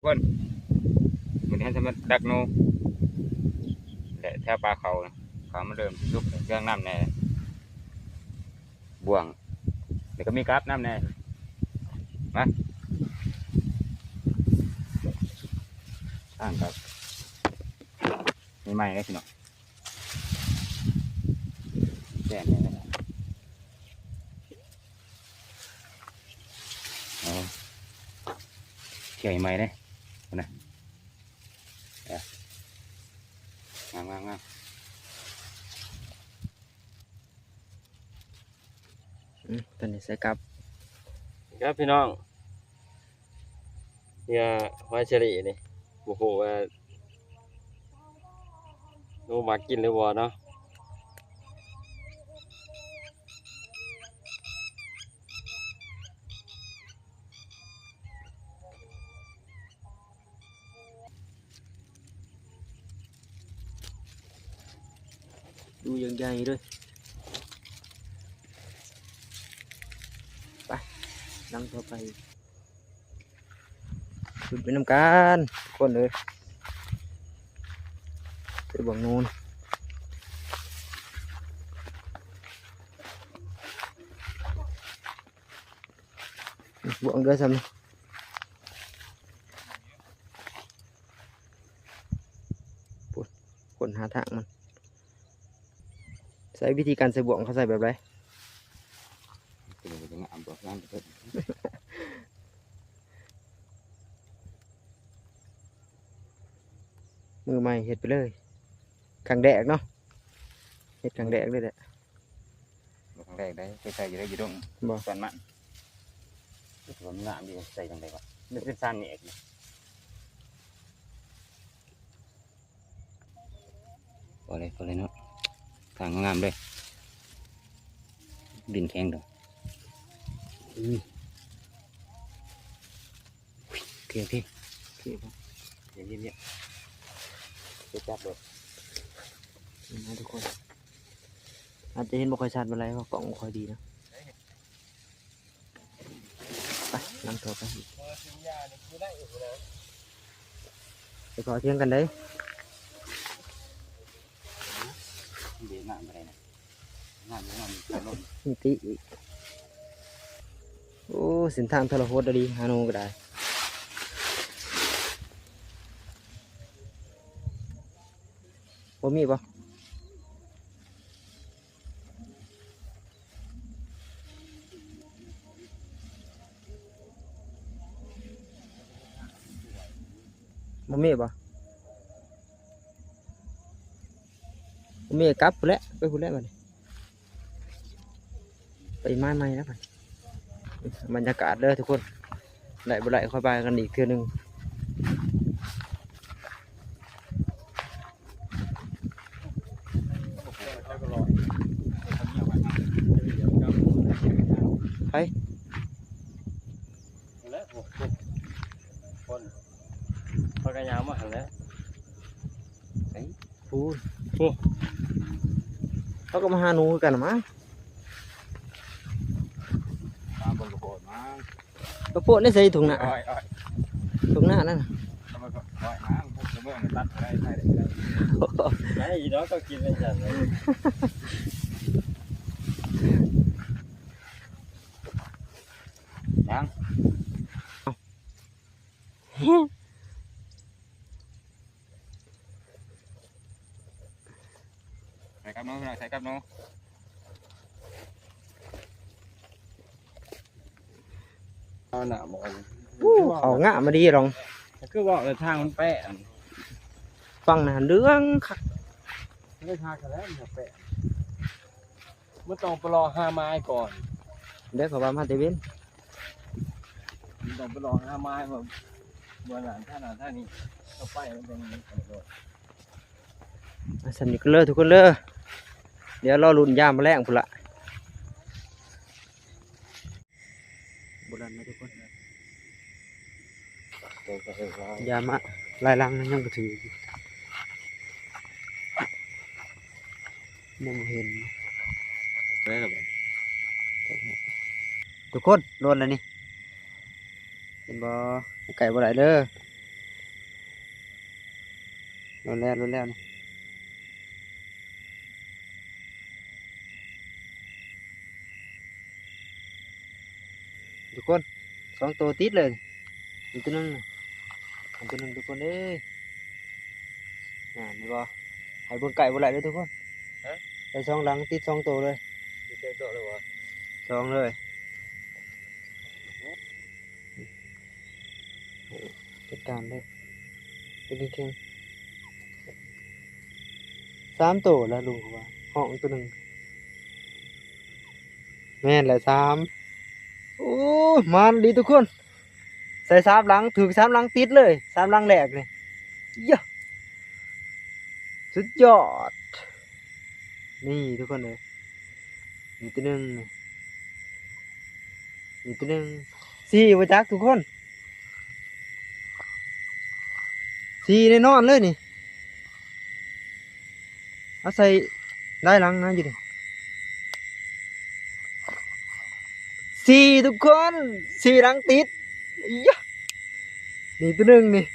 quân mình hay xem đặc nô để theo ba khẩu khẩu nó đơm giúp găng năm này buồng để có mi cáp năm này mà ăn cápมีใหม่ได้สิเนาะแดดเนี่ยเขี่ยใหม่ได้นะงามตอนนี้ใส่กับครับพี่น้องเนี่ยหอยเชอรี่นี่โอ้โหว่าดูมากินเลยบ่เนาะดูยังใหญ่ด้วยไปนั่งต่อไปขึ้นไปน้ำกันคนเลยไปบังนูนบวงด้วยซ้ำคนหาทางมันใช้วิธีการใส่บ่วงเขาใส่แบบไรมือใหม่เห็ดไปเลยขังแดกเนาะเห็ดขังแดกเลยแหละขังแดกได้ใส่อยู่ได้อยู่ตรงบ่ส่วนมันตัวมันงามดีใส่จังไดวะนี่เป็นสั้นนี่เองพอเลยเนาะทางงามเลยดินแข็งดอกโอเคเนี่ยจะจับเลยนะทุกคนอาจจะเห็นบ่ค่อยชัดอะไรเพราะกล่องบ่ค่อยดีนะไปนั่งต่อไปไปขอเที่ยงกันได้ดีงามอะไรนะงามนี่ติอีกโอ้เส้นทางทรหดดีฮาโนก็ได้บ่มีบ่บ่มีบ่มีกลับแล้วไปพูดแล้วมันไปไม้แล้วมันบรรยากาศเด้อทุกคนไหลบ่ไหลค่อยไปกันอีกเทื่อนึงไปแล้วคนพอกระยามาหันแล้วพูดเขาก็มาหาหนูกันมั้งตามบนกระโปงมากระโปงได้ใส่ถุงหน้าถุงหน้านั่นทำไมก็อ้อยมาพวกเมื่อตัดได้ไม่อีน้องก็กินไม่จัดเลยยังใส่กับน้องใส่กับน้องเอาหนาบอลเขาง่ามาดีรองคือบอกเลยทางมันแปะฟังนะเรื่องคักไม่ทางกันแล้วมันแปะเมื่อต้องไปรอ5 ไม้ก่อนเดี๋ยวเขาว่ามาเตวินต้องไปรอ5 ไม้มาเมื่อหลังท่านี้เอาไปมันเป็นสนิทกันเลยทุกคนเลยเดี๋ยวรอรุ่นยามมาแรงพุ่นละโบราณนะทุกคนยามะลายลังนั่นยังก็ถือมองเห็นได้หรือเปล่าทุกคนโดนแล้วนี่เห็นบ่ไก่บ่ไหลเด้อ โดนแล้วนี่ทุกคน2 ตัวติดเลยอีกตัวหนึงทุกคนเอ้ยนี่บ่ให้เบิ่งไก่บ่ไหลเลยทุกคนได้2 หลังติด2 ตัวเลย มีเจอตัวเลยวะ 2เลยจัดการเลยเป็นเก่งๆ3 ตัวแล้วลุงว่าห้องตัวหนึงแม่นแหละ3โอ้มันดีทุกคนใส่3 หลังถึง3 หลังติดเลย3 หลังแรกนี่เยอะสุดยอดนี่ทุกคนเลยมีตัวหนึงมีตัวหนึง4บ่จักทุกคน4แน่นอนเลยนี่เอาใส่ได้หลังนะอยู่ดิ4ทุกคน4 หลังติดยะนี่ตัวหนึงนี่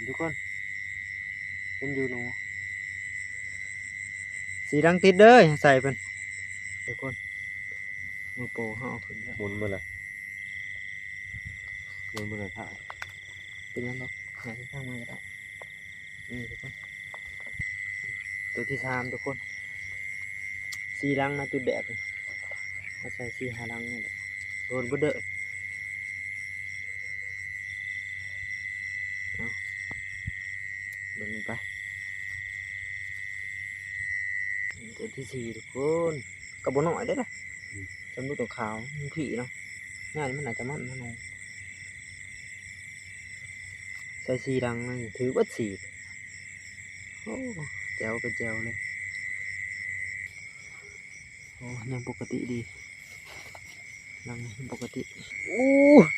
ทุกคนเป็นอยู่หนู4 หลังติดเด้อใส่เพิ่นทุกคนมือโปรเฮาเอาขึ้นแล้ว หมุนมาเลยถ่าย เป็นยังไงหาที่ข้างมาก็ได้นี่ทุกคนตัวที่3ทุกคน4 หลังนะจุดแดกมาใส่4 5 หลังนี่แหละโดนบ่เด้อเอาเดินไปนี่ตัวที่4ทุกคนกระบอกหน่อยได้ละจำดูตัวขาวมันผีเนาะง่ายมันอาจจะมันนะน้องใส่4 หลังนี่ถือว่า4โอ้แจ๋วเป็นแจ๋วเลยโอ้ยังปกติดียังปกติอู้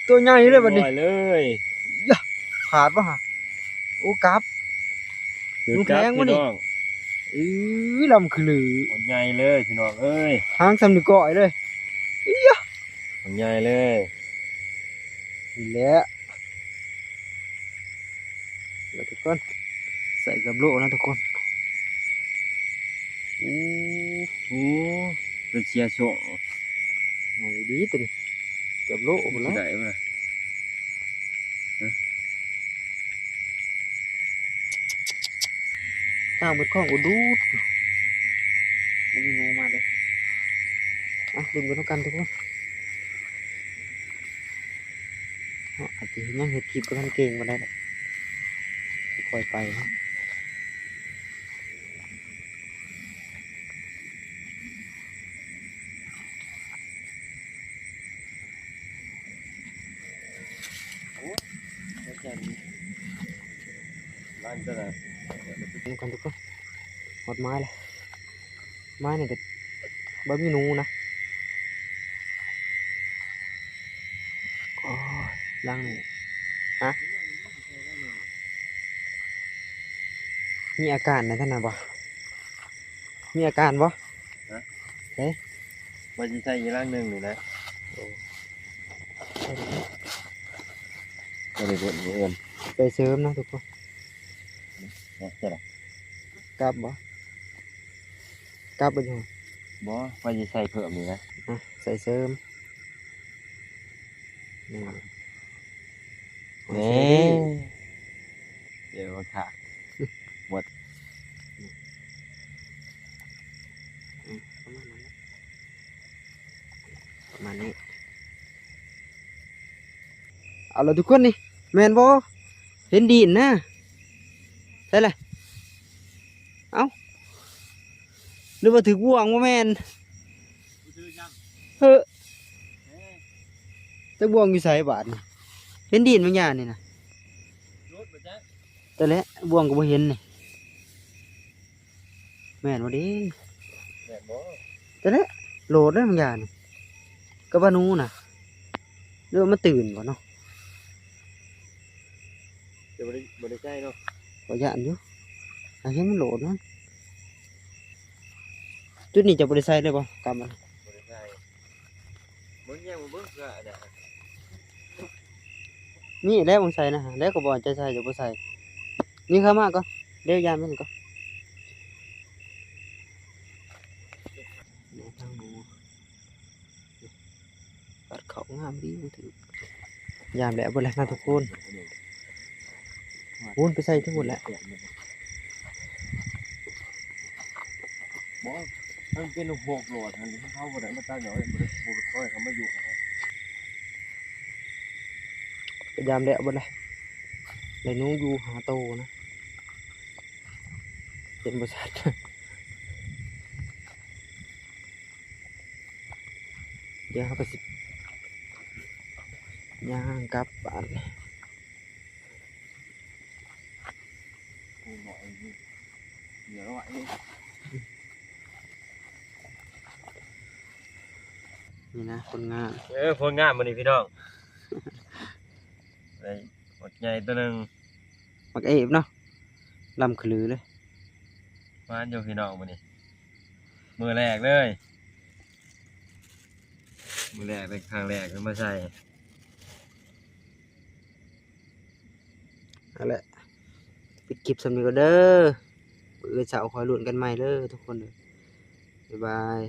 ตัวใหญ่เลยบัดนี้ ปล่อยเลย ขาดป่ะฮะโอ้กลับ ลูกแพงวะนี่ ลำคือหรือ มันใหญ่เลยพี่น้องเอ้ย หางสำนึกก่อยเลย มันใหญ่เลย นี่แหละแล้วทุกคนใส่กับโลนะทุกคน โอ้เป็นเชียร์ส่ง ไหนดีตัวนี้กับโลหมดแล้ว ได้ไหม ข้าวเป็นข้องอุดูดมันมีนูมาเลยอ่ะดึงกันทุกกันทุกคนอาจจะยังเห็ดคลิปกับท่านเก่งมาได้แหละปล่อยไปนะร้านจะไหน ดึงกันทุกคนหมดไม้เลยไม้เนี่ยก็บะมีนูนะโอ้ยล่างนี่ฮะมีอาการไหนท่านน่ะบ่มีอาการบ่ มันจะใช่ยีร่างหนึ่งหรือนะก็เลยบดเงิน ไปเสริมนะทุกคน ใช่หรอก ลับบ่กลับไปอยู่ บ่ว่าจะใส่เพิ่มนี่นะ อ่ะใส่เสริมนี่ นี่เดี๋ยวค่ะ ประมาณนี้เอาละทุกคนนี่แมนบ่เห็นดินนะใช่เลยเอาหรือว่าถึงบ่วงว่าแมนเฮ้อจะบ่วงอยู่ใส่บาทนี่เห็นดินบางอย่างนี่นะแต่แล้วบ่วงก็บ่เห็นนี่แม่นบ่เดิ แบบบ่ แต่แล้วโหลดได้บางอย่างนี่ก็บ่านูน่ะหรือว่ามันตื่นบ่เนาะ เดี๋ยวบ่ได้ใช่เนาะ ก็ย่านอยู่เห็นมันโหลดมั้งจุดนี้จะบ่ได้ใส่เลยบ่กำมัน บ่ได้ใช่เบิ่งแย่งบ่เบิ่งก็ได้ มีแล้วมึงใส่นะแล้วก็บ่ใจใส่จะบ่ใส่นี่เข้ามาก่อนเดี๋ยวยามมันก่อนนี่ทางหนูตัดเขางามดีบ่ถือยามแล้วบ่แล้วนะทุกคนวนไปใส่ทั้งหมดแล้ว บ่มันเป็นลูกโบกโหลดอันนี้เขาบ่ได้มาตั้งหน่อยบ่ได้บ่ได้ค่อยเขามาอยู่กัน ยามแล้วบ่เลยเลยหนูอยู่หาโตนะเป็นบริษัท เดี๋ยวเขาไปสิย่างกลับบ้าน หน่อยเดี๋ยวไว้ นี่นะคนงาน ผลงานมื้อนี้พี่น้องได้หมดใหญ่ตัวนึง มักเอฟเนาะลำขลือเลย มาอยู่พี่น้องมื้อนี้มื้อแรกเลยมื้อแรกเป็นครั้งแรกมาใส่ เอาละปิดคลิปสำนึกก็เด้อเออเสาร์คอยลุ้นกันใหม่เด้อทุกคนเด้อบ๊ายบาย